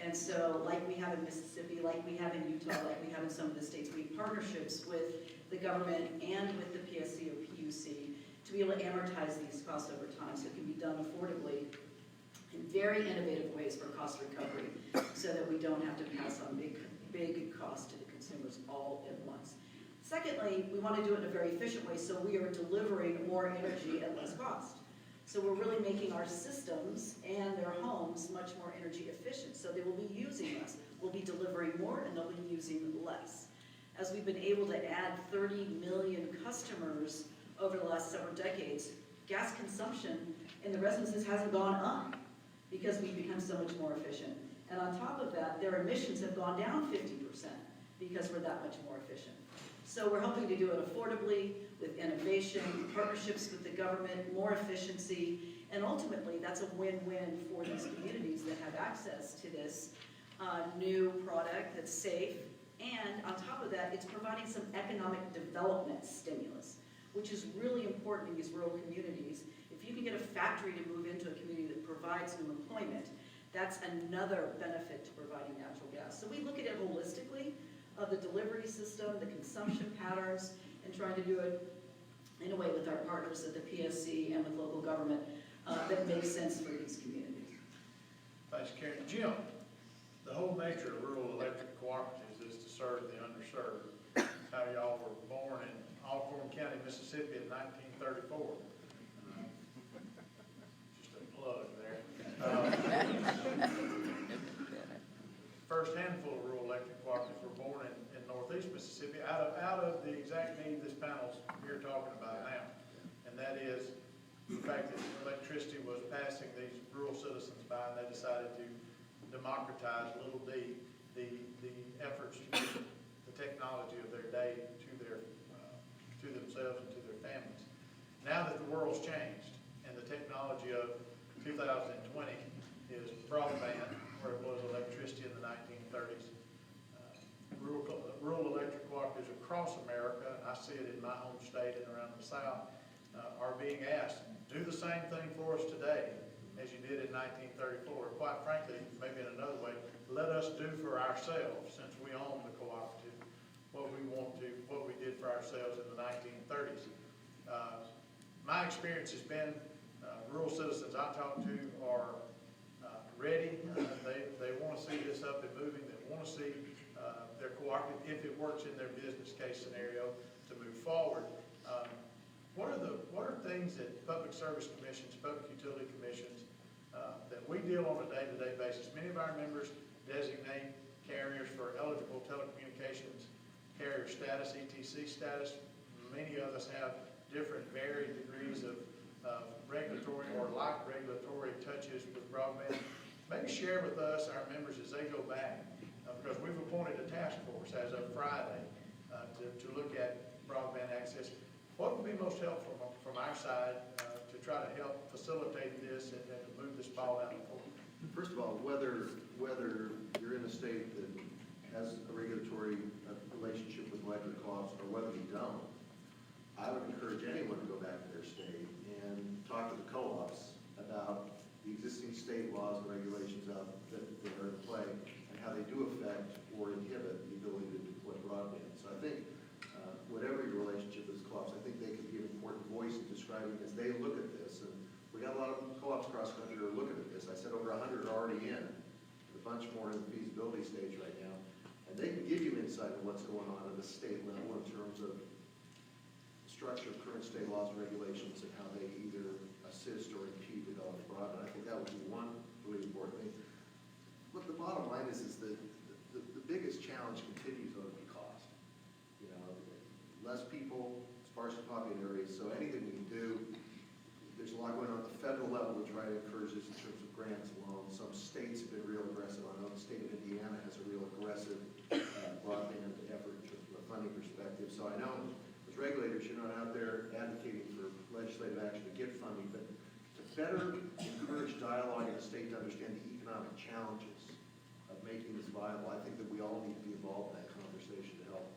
Speaker 4: And so like we have in Mississippi, like we have in Utah, like we have in some of the states, we have partnerships with the government and with the PSC or PUC to be able to amortize these costs over time so it can be done affordably in very innovative ways for cost recovery so that we don't have to pass on big costs to the consumers all at once. Secondly, we want to do it in a very efficient way so we are delivering more energy at less cost. So we're really making our systems and their homes much more energy efficient. So they will be using less, we'll be delivering more, and they'll be using less. As we've been able to add 30 million customers over the last several decades, gas consumption in the residences hasn't gone up because we've become so much more efficient. And on top of that, their emissions have gone down 50% because we're that much more efficient. So we're hoping to do it affordably, with innovation, partnerships with the government, more efficiency, and ultimately that's a win-win for these communities that have access to this new product that's safe. And on top of that, it's providing some economic development stimulus, which is really important in these rural communities. If you can get a factory to move into a community that provides new employment, that's another benefit to providing natural gas. So we look at it holistically of the delivery system, the consumption patterns, and trying to do it in a way with our partners at the PSC and with local government that makes sense for these communities.
Speaker 1: Thanks, Karen. Jim, the whole nature of rural electric cooperatives is to serve the underserved. How y'all were born in Alcorn County, Mississippi in 1934. Just a plug there. First handful of rural electric cooperatives were born in northeast Mississippi out of the exact need this panel's here talking about now. And that is the fact that electricity was passing these rural citizens by, and they decided to democratize little d the efforts to get the technology of their day to themselves and to their families. Now that the world's changed and the technology of 2020 is broadband, where it was electricity in the 1930s, rural electric cooperatives across America, and I see it in my home state and around the South, are being asked, do the same thing for us today as you did in 1934. Or quite frankly, maybe in another way, let us do for ourselves, since we own the cooperative, what we did for ourselves in the 1930s. My experience has been rural citizens I talk to are ready. They want to see this up and moving. They want to see their cooperative, if it works in their business case scenario, to move forward. What are things that public service commissions, public utility commissions, that we deal on a day-to-day basis? Many of our members designate carriers for eligible telecommunications carrier status, ETC status. Many of us have different varied degrees of regulatory or like regulatory touches with broadband. Maybe share with us, our members, as they go back, because we've appointed a task force as of Friday to look at broadband access. What would be most helpful from our side to try to help facilitate this and to move this ball down the court?
Speaker 5: First of all, whether you're in a state that has a regulatory relationship with electric co-ops or whether you don't, I would encourage anyone to go back to their state and talk to the co-ops about the existing state laws and regulations that are in play and how they do affect or inhibit the ability to deploy broadband. So I think whatever your relationship with co-ops, I think they could be an important voice in describing as they look at this. And we got a lot of co-ops across the country who are looking at this. I said over 100 are already in, a bunch more in the feasibility stage right now. And they can give you insight on what's going on at the state level in terms of structure of current state laws and regulations and how they either assist or impede development of broadband. I think that would be one really important thing. Look, the bottom line is that the biggest challenge continues to be cost. You know, less people, sparsely populated areas, so anything we can do, there's a lot going on at the federal level to try to encourage this in terms of grants and loans. Some states have been real aggressive. I know the state of Indiana has a real aggressive broadband effort in terms of a funding perspective. So I know as regulators, you're not out there advocating for legislative action to get funding, but to better encourage dialogue in the state to understand the economic challenges of making this viable, I think that we all need to be involved in that conversation to help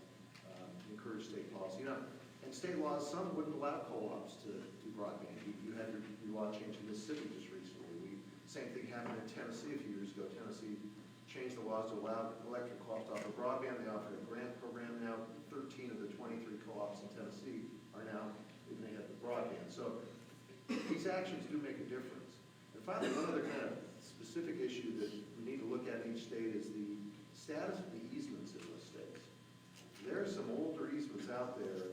Speaker 5: encourage state policy. You know, and state laws, some wouldn't allow co-ops to do broadband. You had your law change in Mississippi just recently. Same thing happened in Tennessee a few years ago. Tennessee changed the laws to allow electric co-ops to offer broadband. They offered a grant program now. 13 of the 23 co-ops in Tennessee are now even ahead of broadband. So these actions do make a difference. And finally, one other kind of specific issue that we need to look at in each state is the status of the easements in those states. There are some older easements out there.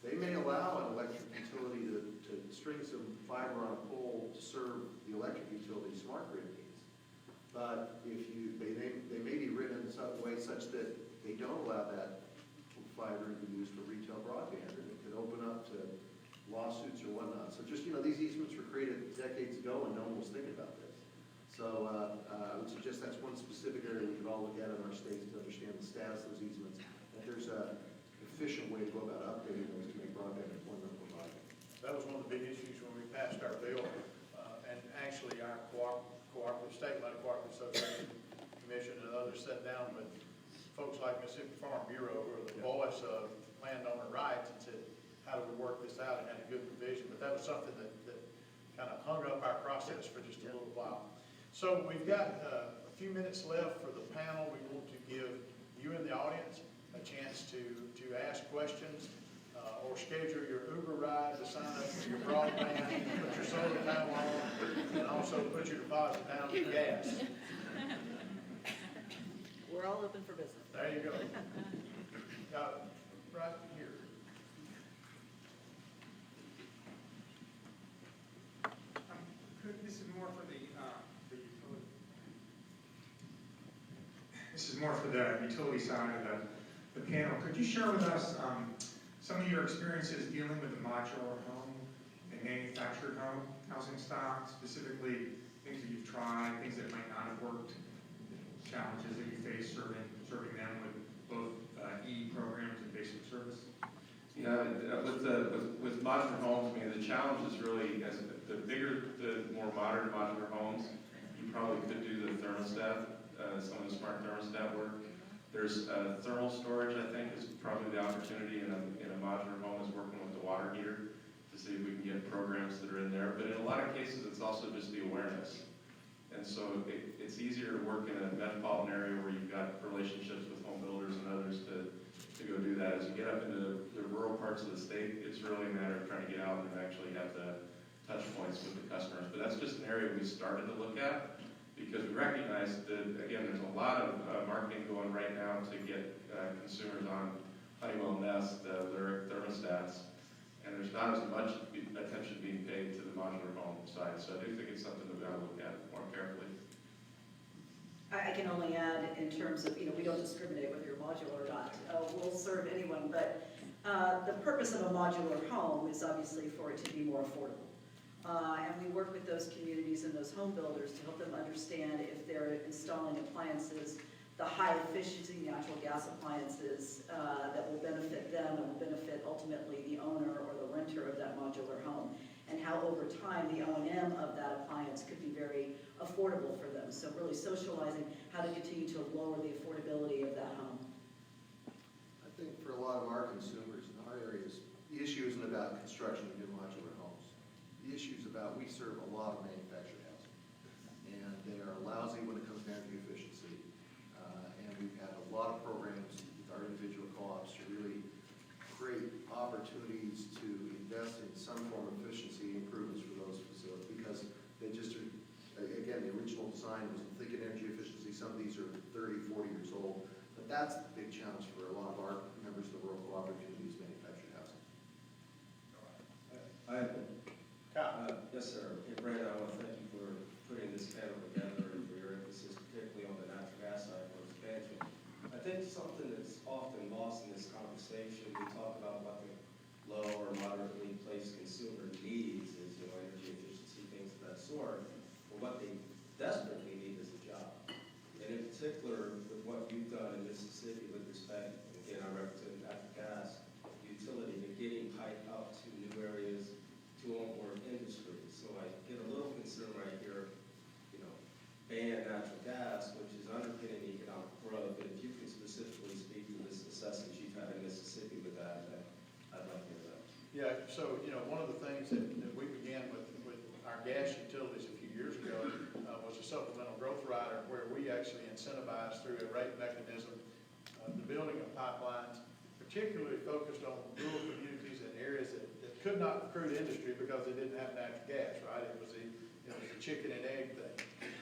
Speaker 5: They may allow an electric utility to string some fiber on a pole to serve the electric utility smart grid needs. But if they may be written in some way such that they don't allow that fiber to be used for retail broadband, and it could open up to lawsuits or whatnot. So just, you know, these easements were created decades ago and no one was thinking about this. So I would suggest that's one specific area we could all look at in our states to understand the status of those easements. And if there's an efficient way to go about updating those to make broadband employment provided.
Speaker 1: That was one of the big issues when we passed our bill, and actually our cooperative, statewide cooperative association commission and others sat down with folks like Mississippi Farm Bureau, who are the voice of landowner rights, and said, how do we work this out, and had a good provision. But that was something that kind of hung up our process for just a little while. So we've got a few minutes left for the panel. We want to give you in the audience a chance to ask questions, or schedule your Uber ride to sign up for your broadband, put your solar panel on, and also put your deposit down for gas.
Speaker 4: We're all open for business.
Speaker 1: There you go. Got it right here.
Speaker 6: This is more for the utility. This is more for the utility side of the panel. Could you share with us some of your experiences dealing with the modular home and manufactured home housing stock, specifically things that you've tried, things that might not have worked, challenges that you face serving them with both E programs and basic service?
Speaker 3: Yeah, with modular homes, I mean, the challenge is really, as the bigger, the more modern modular homes, you probably could do the thermostat, some of the smart thermostat work. There's thermal storage, I think, is probably the opportunity in a modular home, is working with the water heater to see if we can get programs that are in there. But in a lot of cases, it's also just the awareness. And so it's easier to work in a metropolitan area where you've got relationships with home builders and others to go do that. As you get up into the rural parts of the state, it's really a matter of trying to get out and actually have the touch points with the customers. But that's just an area we started to look at because we recognize that, again, there's a lot of marketing going right now to get consumers on Honeywell Nest, their thermostats, and there's not as much attention being paid to the modular home side. So I do think it's something that we ought to look at more carefully.
Speaker 4: I can only add in terms of, we don't discriminate whether you're modular or not. We'll serve anyone, but the purpose of a modular home is obviously for it to be more affordable. And we work with those communities and those home builders to help them understand if they're installing appliances, the high efficiency natural gas appliances that will benefit them and will benefit ultimately the owner or the renter of that modular home, and how over time the O&M of that appliance could be very affordable for them. So really socializing how to continue to lower the affordability of that home.
Speaker 5: I think for a lot of our consumers in our areas, the issue isn't about construction of new modular homes. The issue is about, we serve a lot of manufactured housing, and they are lousy when it comes down to efficiency. And we've had a lot of programs with our individual co-ops to really create opportunities to invest in some form of efficiency improvements for those facilities, because they just are, again, the original design was thinking energy efficiency. Some of these are 30, 40 years old, but that's the big challenge for a lot of our members of the rural cooperative communities, manufactured housing.
Speaker 7: Yes, sir. Hey, Brandon, I want to thank you for putting this panel together and for your emphasis, particularly on the natural gas side for expansion. I think something that's often lost in this conversation, we talk about what the low or moderately placed consumer needs is, energy efficiency, things of that sort. But what they desperately need is a job. And in particular, with what you've done in Mississippi with respect, again, I represent natural gas utility, to getting pipe out to new areas, to more industry. So I get a little concerned right here, ban natural gas, which is underpinning economic growth. But if you can specifically speak to the successes you've had in Mississippi with that, I'd like to hear that.
Speaker 1: Yeah, so, one of the things that we began with our gas utilities a few years ago was a supplemental growth rider where we actually incentivized through a rate mechanism the building of pipelines, particularly focused on rural communities and areas that could not recruit industry because they didn't have natural gas, right? It was a chicken and egg thing.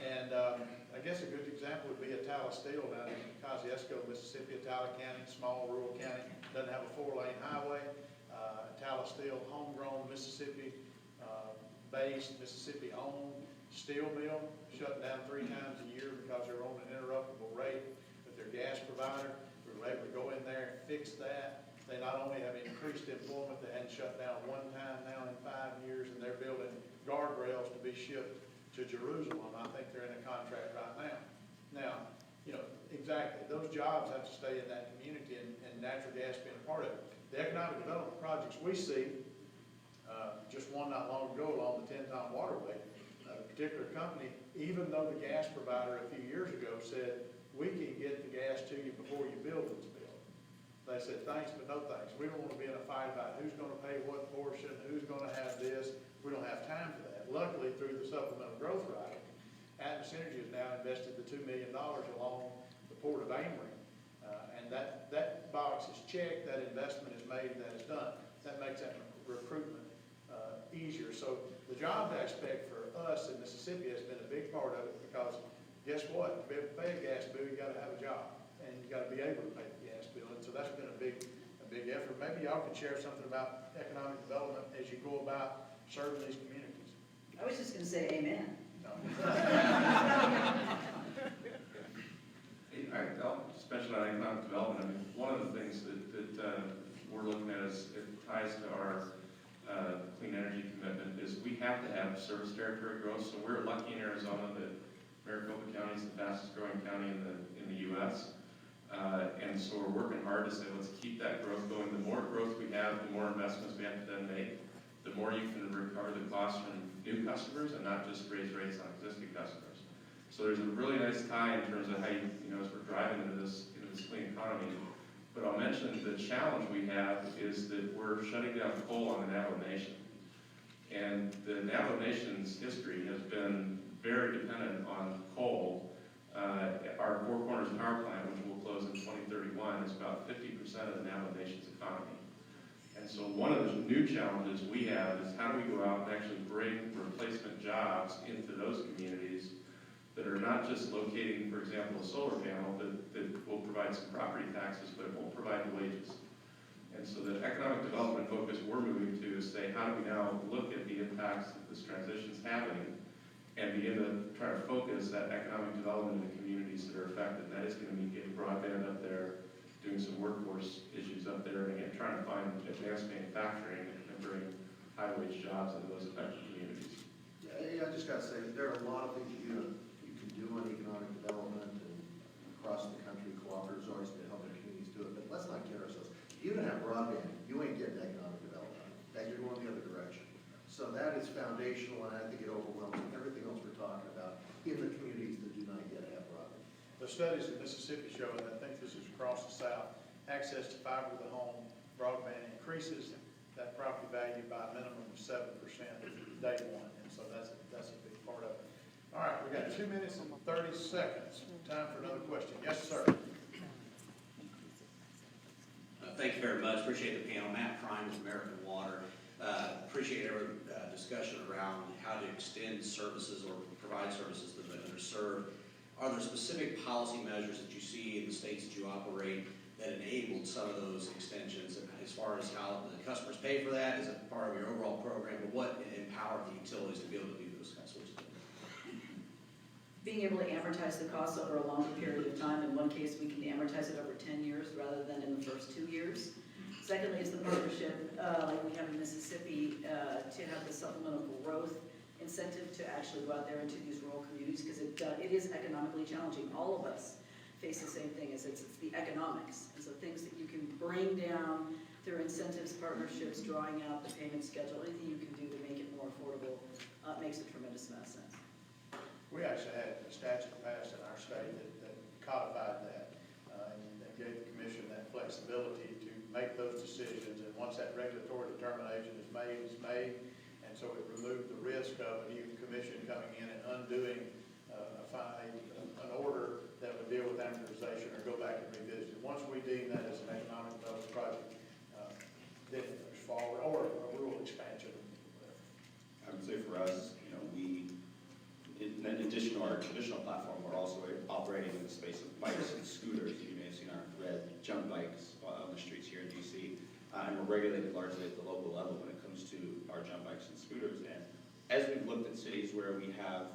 Speaker 1: And I guess a good example would be Atala Steel down in Kosciuszko, Mississippi. Atala County, small rural county, doesn't have a 4-lane highway. Atala Steel, homegrown Mississippi based, Mississippi-owned steel mill, shut down 3 times a year because they're on an interruptible rate with their gas provider. We were able to go in there and fix that. They not only have increased employment, they hadn't shut down one time now in 5 years, and they're building guardrails to be shipped to Jerusalem. I think they're in a contract right now. Now, exactly, those jobs have to stay in that community, and natural gas being a part of it. The economic development projects we see, just one not long ago along the 10-Ton Waterway, a particular company, even though the gas provider a few years ago said, we can get the gas to you before you build this building. They said, thanks, but no thanks. We don't want to be in a fight about who's going to pay what portion, who's going to have this. We don't have time for that. Luckily, through the supplemental growth rider, Atmos Energy has now invested the $2 million along the Port of Amory And that box is checked, that investment is made, that is done. That makes that recruitment easier. So the job aspect for us in Mississippi has been a big part of it, because guess what? To be able to pay a gas bill, you gotta have a job, and you gotta be able to pay the gas bill. And so that's been a big effort. Maybe y'all could share something about economic development as you go about serving these communities.
Speaker 4: I was just gonna say amen.
Speaker 1: No.
Speaker 3: I'll just mention on economic development. I mean, one of the things that we're looking at is it ties to our clean energy commitment is we have to have service territory growth. So we're lucky in Arizona that Maricopa County is the fastest growing county in the U.S. And so we're working hard to say, let's keep that growth going. The more growth we have, the more investments we have to then make, the more you can recover the cost from new customers and not just raise rates on existing customers. So there's a really nice tie in terms of how you as we're driving into this clean economy. But I'll mention the challenge we have is that we're shutting down coal on the Navajo Nation. And the Navajo Nation's history has been very dependent on coal. Our Four Corners power plant, which will close in 2031, is about 50% of the Navajo Nation's economy. And so one of the new challenges we have is how do we go out and actually bring replacement jobs into those communities that are not just locating, for example, a solar panel that will provide some property taxes, but it won't provide the wages. And so the economic development focus we're moving to is say, how do we now look at the impacts that this transition is having and begin to try to focus that economic development in the communities that are affected. And that is going to mean getting broadband up there, doing some workforce issues up there, and again, trying to find advanced manufacturing and bring high-wage jobs into those affected communities.
Speaker 5: Yeah, I just got to say, there are a lot of things you can do on economic development, and across the country, Cooperative's always been helping communities do it, but let's not kid ourselves. If you don't have broadband, you ain't getting economic development. That you're going the other direction. So that is foundational, and I think it overwhelms everything else we're talking about in the communities that do not yet have broadband.
Speaker 1: The studies in Mississippi show, and I think this is across the South, access to fiber to the home broadband increases that property value by a minimum of 7% day one, and so that's a big part of it. All right, we got 2 minutes and 30 seconds. Time for another question. Yes, sir.
Speaker 8: Thank you very much. Appreciate the panel. Matt Prime with American Water. Appreciate every discussion around how to extend services or provide services to the underserved. Are there specific policy measures that you see in the states that you operate that enabled some of those extensions, as far as how the customers pay for that? Is it part of your overall program? But what empowered the utilities to be able to do those kinds of sorts of things?
Speaker 4: Being able to amortize the costs over a longer period of time. In one case, we can amortize it over 10 years rather than in the first 2 years. Secondly, is the partnership, like we have in Mississippi, to have the supplemental growth incentive to actually go out there into these rural communities, because it is economically challenging. All of us face the same thing, is it's the economics. And so things that you can bring down through incentives, partnerships, drawing out the payment schedule, anything you can do to make it more affordable makes a tremendous amount of sense.
Speaker 1: We actually had a statute passed in our state that codified that and gave the commission that flexibility to make those decisions. And once that regulatory determination is made, it's made. And so it removed the risk of a new commission coming in and undoing an order that would deal with amortization or go back and revisit it. Once we deem that as an economic development project, then it moves forward, or a rural expansion.
Speaker 2: I would say for us, we, in addition to our traditional platform, we're also operating in the space of bikes and scooters. You may have seen our red jump bikes on the streets here in DC. And we're regulated largely at the local level when it comes to our jump bikes and scooters. And as we've looked at cities where we have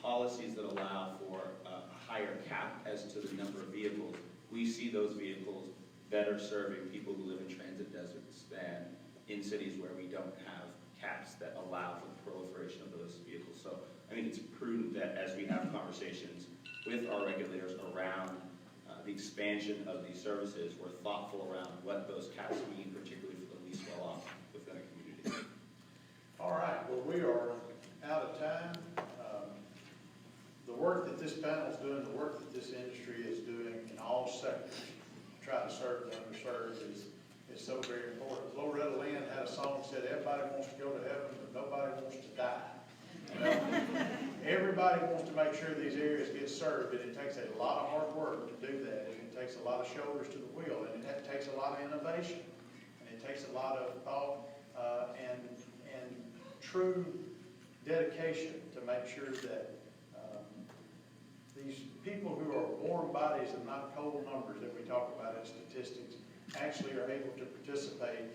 Speaker 2: policies that allow for a higher cap as to the number of vehicles, we see those vehicles better serving people who live in transit deserts than in cities where we don't have caps that allow for the proliferation of those vehicles. So I think it's prudent that as we have conversations with our regulators around the expansion of these services, we're thoughtful around what those caps mean, particularly for the least well-off within a community.
Speaker 1: All right, well, we are out of time. The work that this panel is doing, the work that this industry is doing in all sectors, try to serve the underserved is so very important. Loretta Lynn had a song that said, everybody wants to go to heaven, but nobody wants to die. Well, everybody everybody wants to make sure these areas get served, and it takes a lot of hard work to do that, and it takes a lot of shoulders to the wheel, and it takes a lot of innovation, and it takes a lot of thought and true dedication to make sure that these people who are warm bodies and not cold numbers that we talk about in statistics actually are able to participate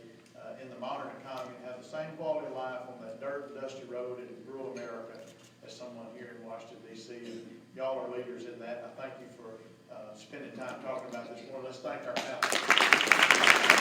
Speaker 1: in the modern economy and have the same quality of life on that dirt and dusty road in rural America as someone here in Washington, D.C. And y'all are leaders in that. I thank you for spending time talking about this morning. Let's thank our panelists.